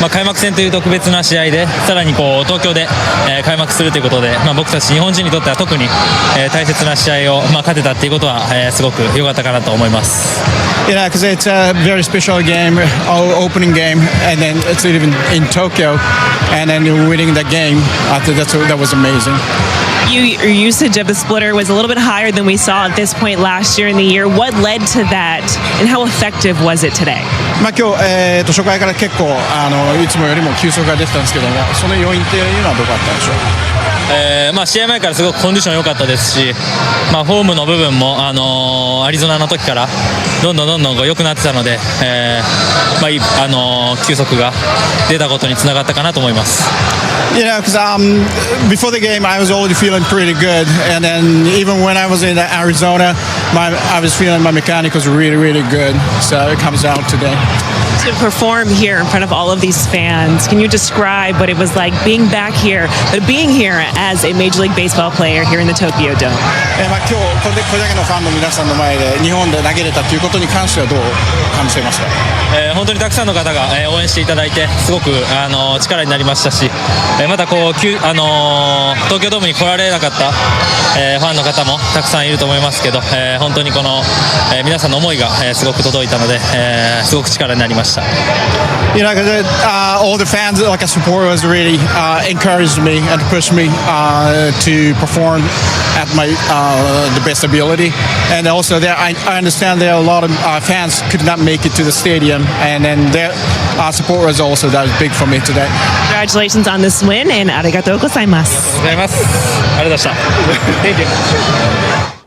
開幕戦という特別な試合でさらに東京で、開幕するということで、僕たち日本人にとっては特に、大切な試合を、勝てたということは、すごく良かったかなと思います。Yeah, because it's a very special game, opening game, and then it's even in Tokyo, and then winning the game. I think that was amazing. Your usage of the splitter was a little bit higher than we saw at this point last year in the year. What led to that, and how effective was it today? 今日、初回から結構いつもよりも球速が出てたんですけども、その要因っていうのはどこだったんでしょう？試合前からすごくコンディション良かったですし、フォームの部分も、アリゾナの時からどんどん良くなってたので、球速が出たことにつながったかなと思います。Yeah, because before the game I was already feeling pretty good, and then even when I was in Arizona, I was feeling my mechanic was really, really good. So it comes out today. To perform here in front of all of these fans, can you describe what it was like being back here, but being here as a Major League Baseball player here in the Tokyo Dome? 今日これだけのファンの皆さんの前で日本で投げれたということに関してはどう感じていますか？本当にたくさんの方が、応援していただいてすごく力になりましたし、また東京ドームに来られなかった、ファンの方もたくさんいると思いますけど、本当にこの、皆さんの思いが、すごく届いたので、すごく力になりました。You know, all the fans, like a supporters, really encouraged me and pushed me to perform at my the best ability. And also, I understand there are a lot of fans could not make it to the stadium, and then their support was also that was big for me today. Congratulations on this win, and arigatou gozaimasu. ありがとうございます。ありがとうございました。Thank you.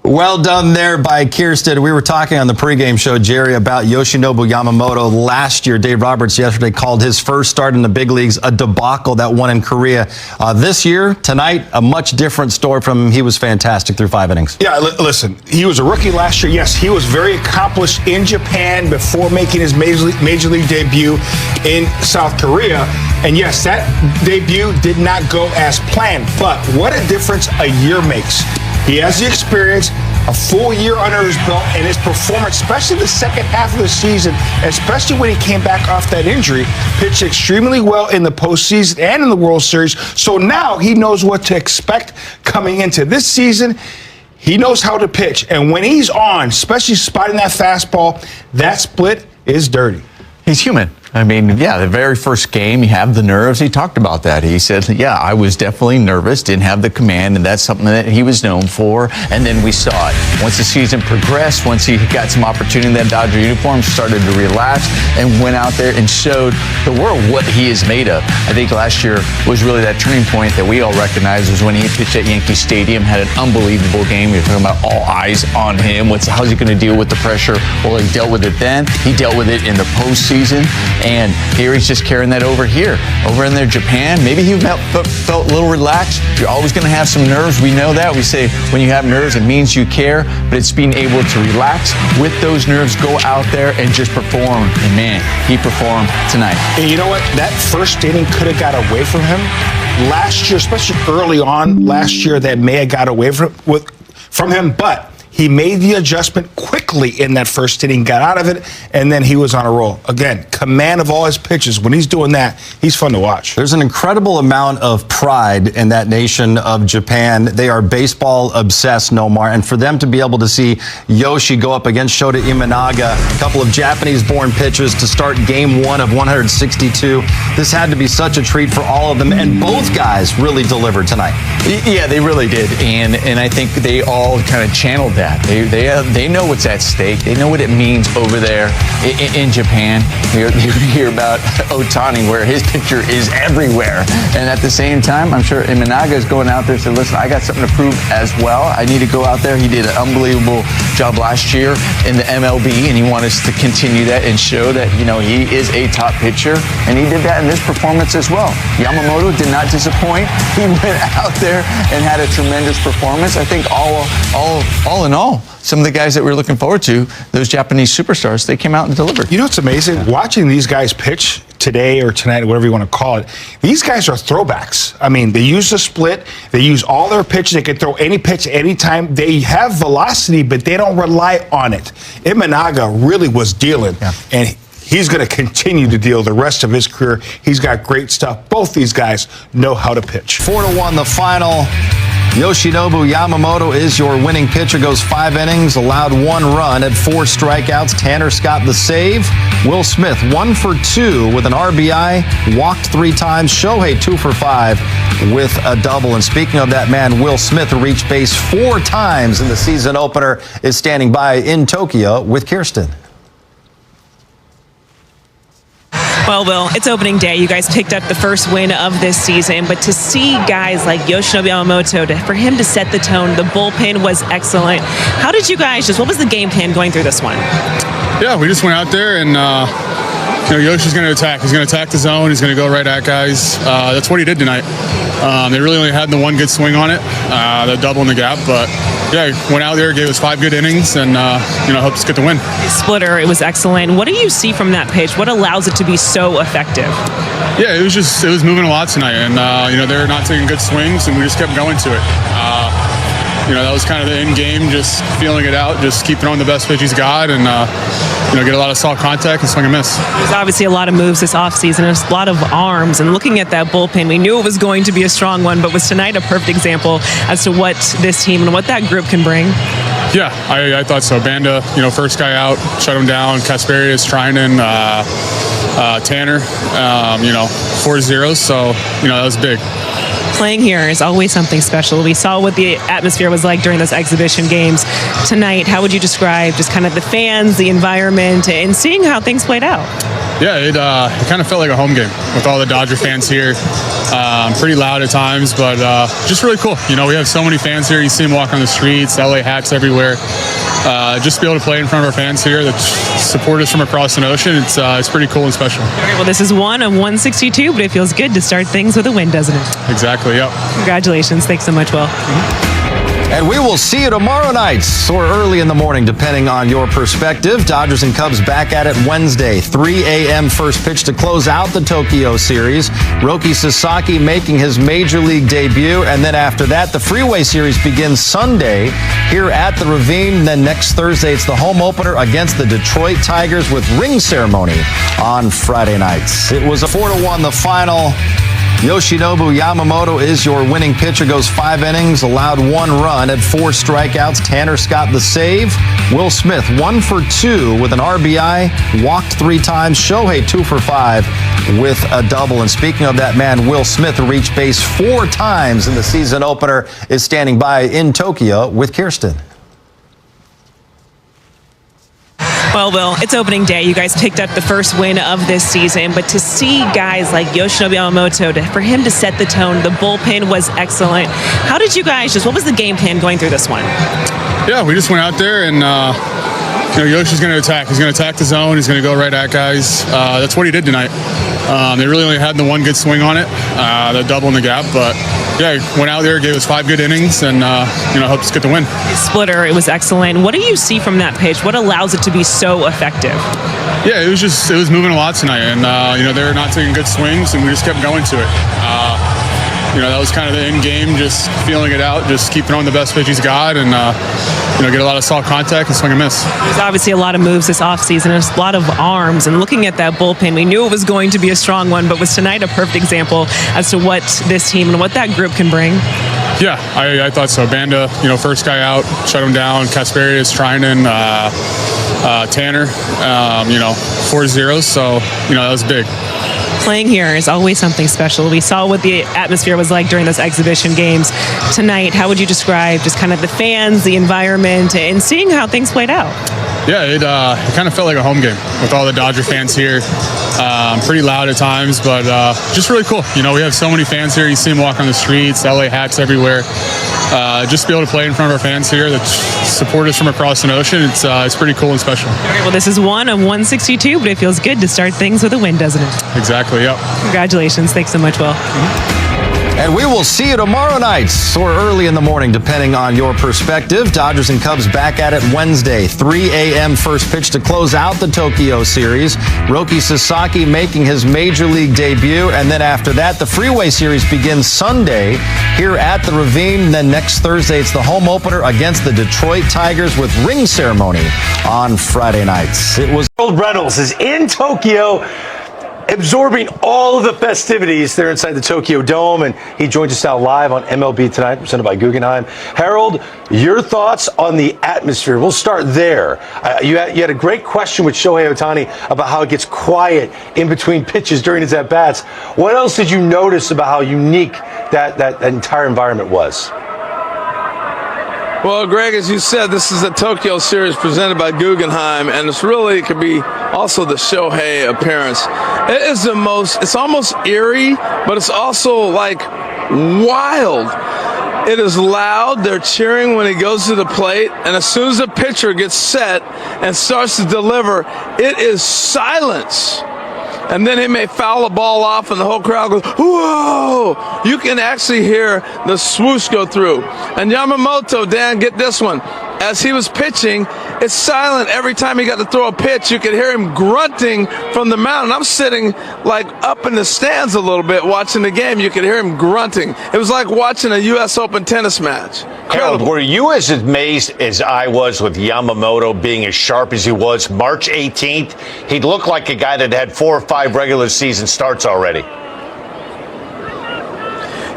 Well done there by Kirsten. We were talking on the pregame show, Jerry, about Yoshinobu Yamamoto last year. Dave Roberts yesterday called his first start in the big leagues a debacle, that one in Korea. This year, tonight, a much different story from him. He was fantastic through 5 innings. Yeah, listen, he was a rookie last year. Yes, he was very accomplished in Japan before making his major league debut in South Korea. And yes, that debut did not go as planned. But what a difference a year makes. He has the experience, a full year under his belt, and his performance, especially the second half of the season, especially when he came back off that injury, pitched extremely well in the postseason and in the World Series. So now he knows what to expect coming into this season. He knows how to pitch, and when he's on, especially spotting that fastball, that split is dirty. He's human. I mean, yeah, the very first game, you have the nerves. He talked about that. He said, yeah, I was definitely nervous, didn't have the command, and that's something that he was known for. And then we saw it. Once the season progressed, once he got some opportunity in that Dodger uniform, started to relax and went out there and showed the world what he is made of. I think last year was really that turning point that we all recognized was when he pitched at Yankee Stadium, had an unbelievable game. You're talking about all eyes on him. How's he going to deal with the pressure? Well, he dealt with it then. He dealt with it in the postseason. And here he's just carrying that over here. Over in there, Japan, maybe he felt a little relaxed. You're always going to have some nerves. We know that. We say when you have nerves, it means you care. But it's being able to relax with those nerves, go out there and just perform. And man, he performed tonight. And you know what? That first inning could have got away from him. Last year, especially early on last year, that may have got away from him. But he made the adjustment quickly in that first inning, got out of it, and then he was on a roll. Again, command of all his pitches. When he's doing that, he's fun to watch. There's an incredible amount of pride in that nation of Japan. They are baseball obsessed, Nomar, and for them to be able to see Yoshi go up against Shota Imanaga, a couple of Japanese-born pitchers to start game 1 of 162, this had to be such a treat for all of them, and both guys really delivered tonight. Yeah, they really did, and I think they all kind of channeled that. They know what's at stake. They know what it means over there in Japan. You hear about Otani, where his picture is everywhere. And at the same time, I'm sure Imanaga is going out there and said, listen, I got something to prove as well. I need to go out there. He did an unbelievable job last year in the MLB, and he wants us to continue that and show that, you know, he is a top pitcher. And he did that in this performance as well. Yamamoto did not disappoint. He went out there and had a tremendous performance. I think all in all, some of the guys that we're looking forward to, those Japanese superstars, they came out and delivered. You know what's amazing? Watching these guys pitch today or tonight, whatever you want to call it, these guys are throwbacks. I mean, they use the split. They use all their pitches. They can throw any pitch anytime. They have velocity, but they don't rely on it. Imanaga really was dealing. Yeah. And he's going to continue to deal the rest of his career. He's got great stuff. Both these guys know how to pitch. 4-1 the final. Yoshinobu Yamamoto is your winning pitcher, goes 5 innings, allowed 1 run, had 4 strikeouts. Tanner Scott the save. Will Smith 1 for 2 with an RBI, walked 3 times. Shohei 2 for 5 with a double. And speaking of that man, Will Smith, who reached base 4 times in the season opener, is standing by in Tokyo with Kirsten. Well, Will, it's opening day. You guys picked up the first win of this season, but to see guys like Yoshinobu Yamamoto, for him to set the tone, the bullpen was excellent. How did you guys what was the game plan going through this one? Yeah, we just went out there and, Yoshi's going to attack. He's going to attack the zone. He's going to go right at guys. That's what he did tonight. They really only had the one good swing on it, the double in the gap, but yeah, went out there, gave us 5 good innings, and helped us get the win. Splitter, it was excellent. What do you see from that pitch? What allows it to be so effective? Yeah, it was moving a lot tonight, and they were not taking good swings, and we just kept going to it. That was kind of the end game, just feeling it out, just keeping on the best pitch he's got, and get a lot of soft contact and swing and miss. There's obviously a lot of moves this offseason, a lot of arms, and looking at that bullpen, we knew it was going to be a strong one, but was tonight a perfect example as to what this team and what that group can bring? Yeah, I thought so. Banda, first guy out, shut him down. Kasperius, Trinan, Tanner, 4 zeros, so, that was big. Playing here is always something special. We saw what the atmosphere was like during those exhibition games. Tonight, how would you describe just kind of the fans, the environment, and seeing how things played out? Yeah, it kind of felt like a home game with all the Dodger fans here. Pretty loud at times, but just really cool. We have so many fans here. You see them walk on the streets, LA hats everywhere. Just to be able to play in front of our fans here that support us from across the ocean, it's pretty cool and special. Okay, well, this is 1 of 162, but it feels good to start things with a win, doesn't it? Exactly, yep. Congratulations. Thanks so much, Will. And we will see you tomorrow night or early in the morning, depending on your perspective. Dodgers and Cubs back at it Wednesday, 3 a.m. first pitch to close out the Tokyo series. Roki Sasaki making his major league debut. And then after that, the Freeway Series begins Sunday here at the Ravine. Then next Thursday, it's the home opener against the Detroit Tigers with ring ceremony on Friday nights. It was a 4-1 the final. Yoshinobu Yamamoto is your winning pitcher, goes 5 innings, allowed 1 run, had 4 strikeouts. Tanner Scott the save. Will Smith 1 for 2 with an RBI, walked 3 times. Shohei 2 for 5 with a double. And speaking of that man, Will Smith, who reached base 4 times in the season opener, is standing by in Tokyo with Kirsten. Well, Will, it's opening day. You guys picked up the first win of this season, but to see guys like Yoshinobu Yamamoto, for him to set the tone, the bullpen was excellent. How did you guys what was the game plan going through this one? Yeah, we just went out there and, Yoshi's going to attack. He's going to attack the zone. He's going to go right at guys. That's what he did tonight. They really only had the one good swing on it, the double in the gap, but yeah, went out there, gave us 5 good innings, and helped us get the win. Splitter, it was excellent. What do you see from that pitch? What allows it to be so effective? Yeah, it was moving a lot tonight, and they were not taking good swings, and we just kept going to it. That was kind of the end game, just feeling it out, just keeping on the best pitch he's got, and get a lot of soft contact and swing and miss. There's obviously a lot of moves this offseason, a lot of arms, and looking at that bullpen, we knew it was going to be a strong one, but was tonight a perfect example as to what this team and what that group can bring? Yeah, I thought so. Banda, first guy out, shut him down. Kasperius, Trinan, Tanner, 4 zeros, so that was big. Playing here is always something special. We saw what the atmosphere was like during those exhibition games. Tonight, how would you describe just kind of the fans, the environment, and seeing how things played out? Yeah, it kind of felt like a home game with all the Dodger fans here. Pretty loud at times, but just really cool. We have so many fans here. You see them walk on the streets, LA hats everywhere. Just to be able to play in front of our fans here that support us from across the ocean, it's pretty cool and special. Okay, well, this is 1 of 162, but it feels good to start things with a win, doesn't it? Exactly, yep. Congratulations. Thanks so much, Will. And we will see you tomorrow night or early in the morning, depending on your perspective. Dodgers and Cubs back at it Wednesday, 3 a.m. first pitch to close out the Tokyo series. Roki Sasaki making his major league debut. And then after that, the Freeway Series begins Sunday here at the Ravine. Then next Thursday, it's the home opener against the Detroit Tigers with ring ceremony on Friday nights. It was Harold Reynolds is in Tokyo, absorbing all of the festivities there inside the Tokyo Dome, and he joins us now live on MLB Tonight, presented by Guggenheim. Harold, your thoughts on the atmosphere? We'll start there. You had a great question with Shohei Otani about how it gets quiet in between pitches during his at-bats. What else did you notice about how unique that entire environment was? Well, Greg, as you said, this is a Tokyo series presented by Guggenheim, and it could be also the Shohei appearance. It is it's almost eerie, but it's also like wild. It is loud. They're cheering when he goes to the plate, and as soon as the pitcher gets set and starts to deliver, it is silence. And then he may foul a ball off, and the whole crowd goes, whoa! You can actually hear the swoosh go through. And Yamamoto, Dan, get this one. As he was pitching, it's silent. Every time he got to throw a pitch, you could hear him grunting from the mound. And I'm sitting like up in the stands a little bit watching the game. You could hear him grunting. It was like watching a U.S. Open tennis match. Harold, were you as amazed as I was with Yamamoto being as sharp as he was? March 18th, he looked like a guy that had 4 or 5 regular season starts already.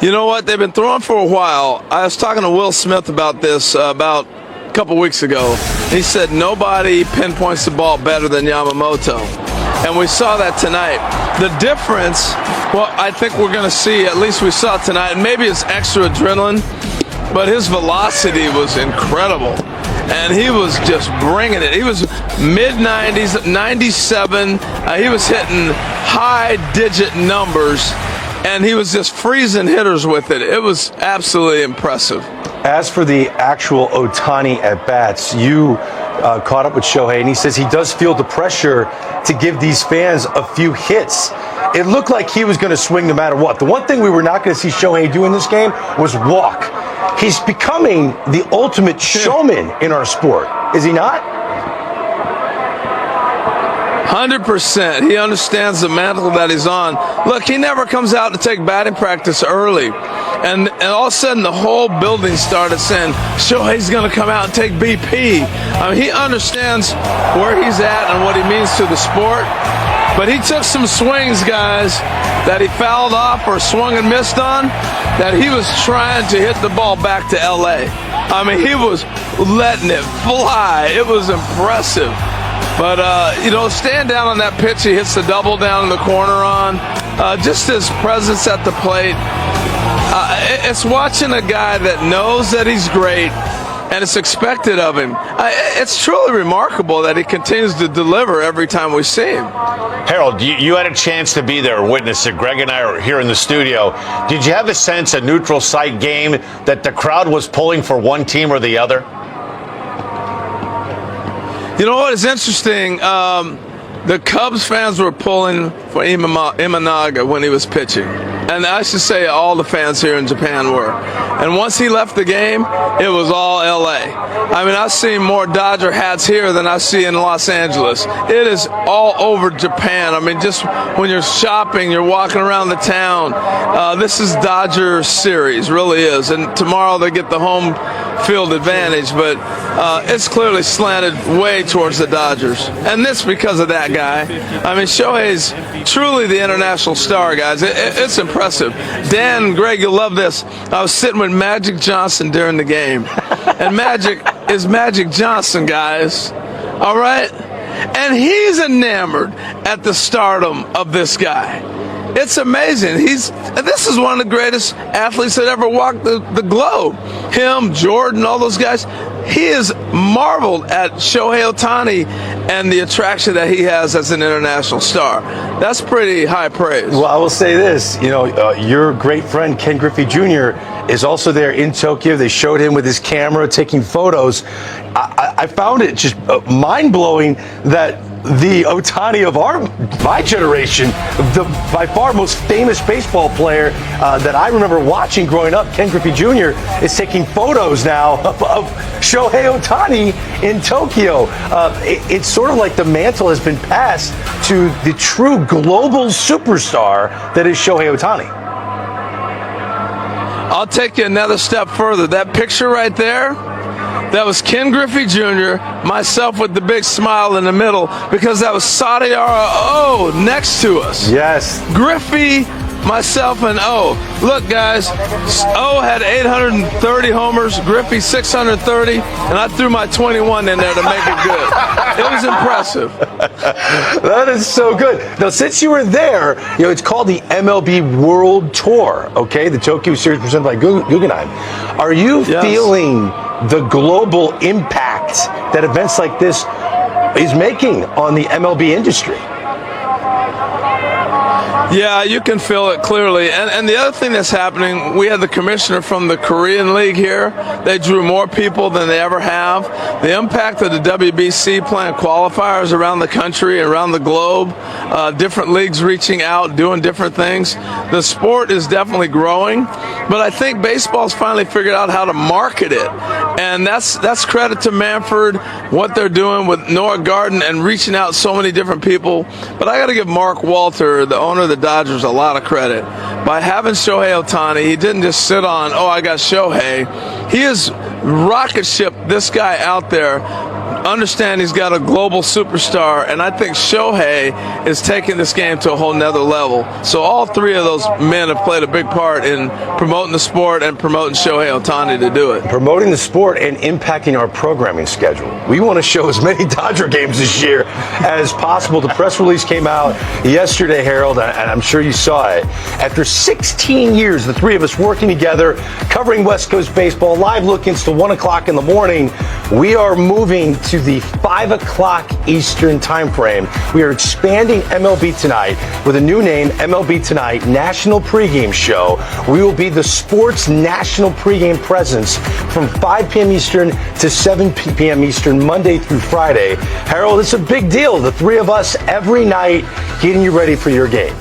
You know what? They've been throwing for a while. I was talking to Will Smith about this about a couple weeks ago. He said nobody pinpoints the ball better than Yamamoto. And we saw that tonight. The difference, well, I think we're going to see, at least we saw tonight, and maybe it's extra adrenaline, but his velocity was incredible. And he was just bringing it. He was mid-90s, 97. He was hitting high-digit numbers, and he was just freezing hitters with it. It was absolutely impressive. As for the actual Otani at-bats, you caught up with Shohei, and he says he does feel the pressure to give these fans a few hits. It looked like he was going to swing no matter what. The one thing we were not going to see Shohei do in this game was walk. He's becoming the ultimate showman in our sport, is he not? 100%. He understands the mantle that he's on. Look, he never comes out to take batting practice early. And all of a sudden, the whole building started saying, Shohei's going to come out and take BP. I mean, he understands where he's at and what he means to the sport. But he took some swings, guys, that he fouled off or swung and missed on, that he was trying to hit the ball back to L.A. I mean, he was letting it fly. It was impressive. But, stand down on that pitch he hits the double down in the corner on. Just his presence at the plate. It's watching a guy that knows that he's great and it's expected of him. It's truly remarkable that he continues to deliver every time we see him. Harold, you had a chance to be there and witness it. Greg and I are here in the studio. Did you have a sense, a neutral site game, that the crowd was pulling for one team or the other? You know what is interesting? The Cubs fans were pulling for Imanaga when he was pitching. And I should say all the fans here in Japan were. And once he left the game, it was all L.A. I mean, I've seen more Dodger hats here than I see in Los Angeles. It is all over Japan. I mean, just when you're shopping, you're walking around the town. This is Dodger series, really is. And tomorrow they get the home field advantage, but it's clearly slanted way towards the Dodgers. And this because of that guy. I mean, Shohei's truly the international star, guys. It's impressive. Dan, Greg, you'll love this. I was sitting with Magic Johnson during the game. And Magic is Magic Johnson, guys. All right? And he's enamored at the stardom of this guy. It's amazing. This is one of the greatest athletes that ever walked the globe. Him, Jordan, all those guys. He is marveled at Shohei Otani and the attraction that he has as an international star. That's pretty high praise. Well, I will say this. Your great friend Ken Griffey Jr. is also there in Tokyo. They showed him with his camera taking photos. I found it just mind-blowing that the Otani of my generation, the by far most famous baseball player that I remember watching growing up, Ken Griffey Jr., is taking photos now of Shohei Otani in Tokyo. It's sort of like the mantle has been passed to the true global superstar that is Shohei Otani. I'll take you another step further. That picture right there, that was Ken Griffey Jr., myself with the big smile in the middle, because that was Sadiara O next to us. Yes. Griffey, myself, and O. Look, guys, O had 830 homers, Griffey 630, and I threw my 21 in there to make it good. It was impressive. That is so good. Now, since you were there, it's called the MLB World Tour, okay? The Tokyo Series presented by Guggenheim. Are you feeling the global impact that events like this is making on the MLB industry? Yeah, you can feel it clearly. And the other thing that's happening, we had the commissioner from the Korean League here. They drew more people than they ever have. The impact of the WBC playing qualifiers around the country, around the globe, different leagues reaching out, doing different things. The sport is definitely growing, but I think baseball's finally figured out how to market it. And that's credit to Manfred, what they're doing with Noah Garden and reaching out so many different people. But I got to give Mark Walter, the owner of the Dodgers, a lot of credit. By having Shohei Otani, he didn't just sit on, I got Shohei. He has rocket shipped this guy out there. Understand he's got a global superstar, and I think Shohei is taking this game to a whole nother level. So all three of those men have played a big part in promoting the sport and promoting Shohei Otani to do it. Promoting the sport and impacting our programming schedule. We want to show as many Dodger games this year as possible. The press release came out yesterday, Harold, and I'm sure you saw it. After 16 years, the three of us working together, covering West Coast baseball, live look-ins till 1 o'clock in the morning, we are moving to the 5 o'clock Eastern time frame. We are expanding MLB Tonight with a new name, MLB Tonight National Pregame Show. We will be the sports national pregame presence from 5 p.m. Eastern to 7 p.m. Eastern, Monday through Friday. Harold, it's a big deal. The three of us every night getting you ready for your game.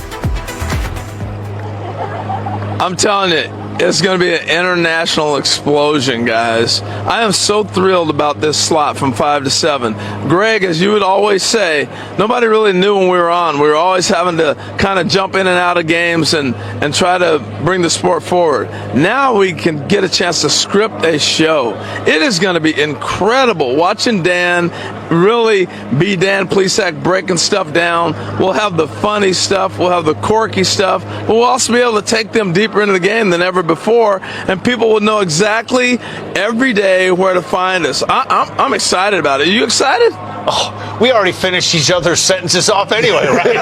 I'm telling you, it's going to be an international explosion, guys. I am so thrilled about this slot from 5 to 7. Greg, as you would always say, nobody really knew when we were on. We were always having to kind of jump in and out of games and try to bring the sport forward. Now we can get a chance to script a show. It is going to be incredible watching Dan really be Dan Plesac breaking stuff down. We'll have the funny stuff. We'll have the quirky stuff. But we'll also be able to take them deeper into the game than ever before, and people will know exactly every day where to find us. I'm excited about it. Are you excited? Oh, we already finished each other's sentences off anyway, right?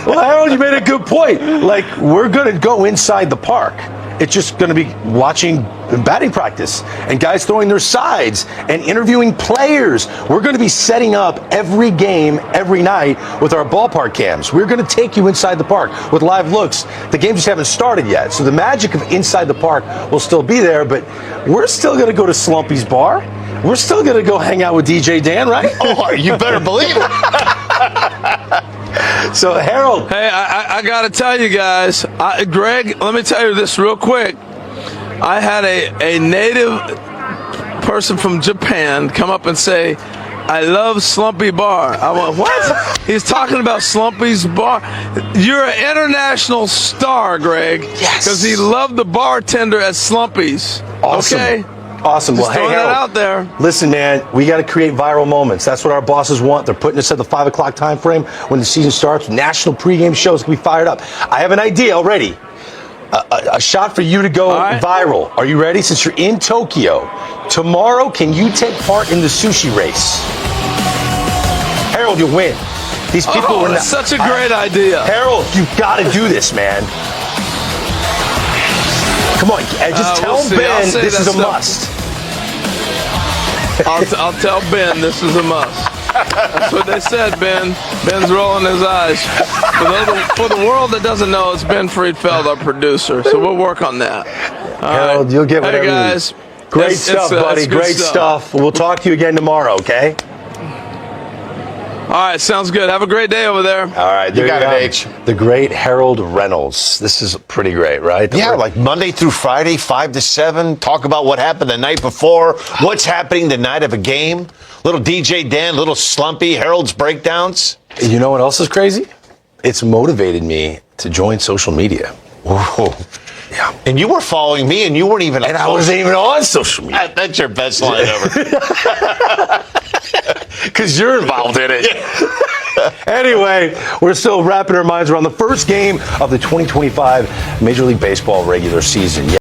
Well, Harold, you made a good point. Like, we're going to go inside the park. It's just going to be watching batting practice and guys throwing their sides and interviewing players. We're going to be setting up every game, every night with our ballpark cams. We're going to take you inside the park with live looks. The games just haven't started yet, so the magic of inside the park will still be there, but we're still going to go to Slumpy's Bar. We're still going to go hang out with DJ Dan, right? Oh, you better believe it. So, Harold. Hey, I got to tell you guys, Greg, let me tell you this real quick. I had a native person from Japan come up and say, I love Slumpy Bar. I went, what? He's talking about Slumpy's Bar. You're an international star, Greg. Yes. Because he loved the bartender at Slumpy's. Awesome. Okay? Awesome. Just well, hey, throwing Harold, that out there. Listen, man, we got to create viral moments. That's what our bosses want. They're putting us at the 5 o'clock time frame when the season starts. National pregame shows can be fired up. I have an idea already. A shot for you to go viral. Are you ready? Since you're in Tokyo, tomorrow, can you take part in the sushi race? Harold, you'll win. These people were not. That's such a great idea. Harold, you've got to do this, man. Come on, just tell Ben this is a must. I'll tell Ben this is a must. That's what they said, Ben. Ben's rolling his eyes. For the world that doesn't know, it's Ben Friedfeld, our producer. So we'll work on that. Harold, right. You'll get whatever you guys. Great stuff, buddy. Great stuff. We'll talk to you again tomorrow, okay? All right, sounds good. Have a great day over there. All right, there You got go. it, H. The great Harold Reynolds. This is pretty great, right? Yeah, like Monday through Friday, 5 to 7. Talk about what happened the night before, what's happening the night of a game. Little DJ Dan, little Slumpy, Harold's breakdowns. You know what else is crazy? It's motivated me to join social media. Whoa. Yeah. And you were following me, and you weren't even. And I wasn't even on social media. That's your best line ever. Because you're involved in it. Anyway, we're still wrapping our minds around the first game of the 2025 Major League Baseball regular season.